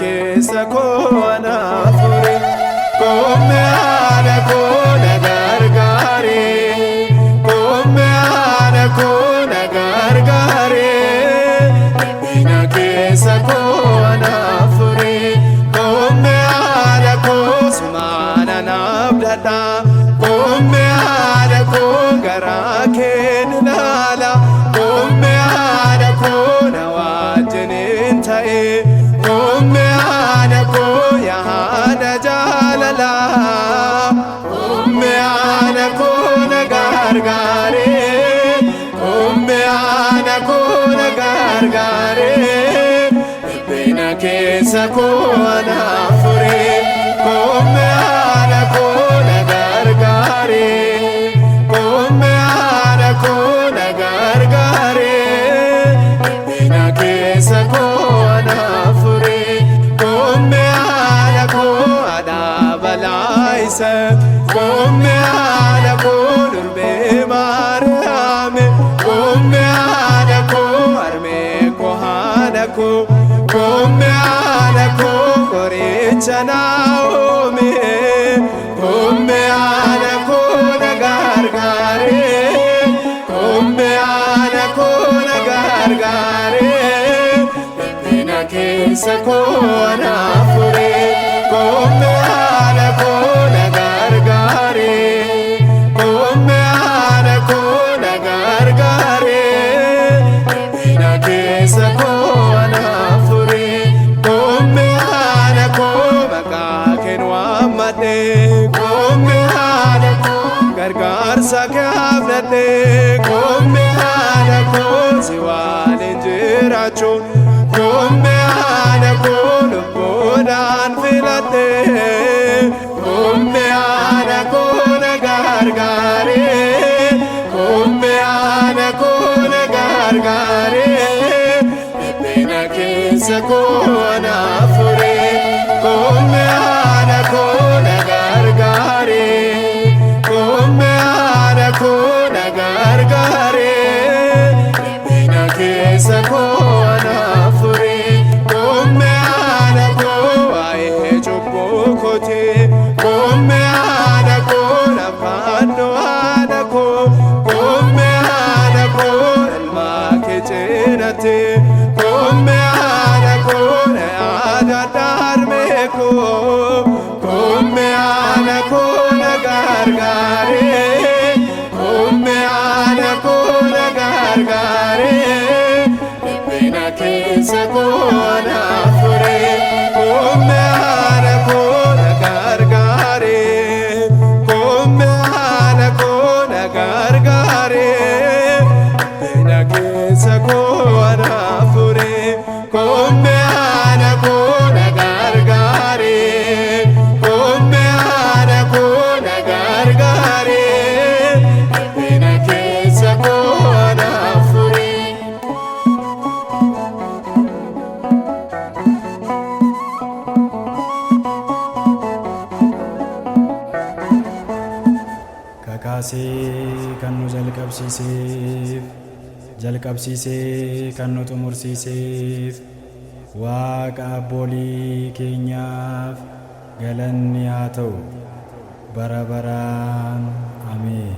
keessa koo anaaf furi. Koomme haadha koo na gargaare. Koomme haadha koo na gargaare. Dhiphina keessa koo anaaf furi. Koomme haadha koo sumaana naaf dadha. Koomme haadha koo garaa kee ni laala. Koomme haadha koo na wajjiniin ta'e. Koomme haadha koo yaa haadha jaalala. Koomme haadha koo na gargaare. Koomme haadha koo na gargaare. Dhiphina keessa koo anaaf furi. Koomme haadha koo na gargaare. Koomme haadha koo na gargaare. Dhiphina keessa koo anaaf furi. Koomme haadha koo haadha balaa isa. Koomme haadha koo durbee Maariyaame. Koomme haadha koo harmee koo haadha koo. Koomme haadha koo qoricha Naa'omi. Koomme haadha koo na gargaare. Koomme haadha koo na gargaare. Dhiphina keessa koo anaaf furi. Koomme haadha koo na gargaare. Koomme haadha koo na gargaare. Dhiphina keessa koo anaaf furi. Koomme haadha koo maqaa kee waammadhe. Koomme haadha koo gargaarsa kee abdadhe. Koomme haadha koo si waliin jiraachuu. Koomme haadha koo lubbuudhaan filadhe. Koomme haadha koo na gargaare. Koomme haadha koo na gargaare. Dhiphina keessa koo anaaf furi. Koomme haadha koo na gargaare. Koomme haadha koo na gargaare. Dhiphina keessa koo anaaf furi. Koomme haadha koo waa'ee cubbuu kooti. Koomme haadha koo lafaannoo haadha koo. Koomme haadha koo ilmaa kee cinaatti. Koomme haadha koo na yaadadha harmee koo. Koomme haadha koo na gargaare. Koomme haadha koo na gargaare. Dhiphina keessa koo anaaf furi. Koomme haadha koo na gargaare. Koomme haadha koo na gargaare. Dhiphina keessa koo anaaf furi. Koomme haadha koo na gargaare. Koomme haadha koo na gargaare. Dhiphina keessa koo anaaf furi. Kakaasee kan nu jalqabsiisee kan nu xumursiiseef Waaqa abboolii keenyaaf galanni haa ta'u bara baraan. Ameen.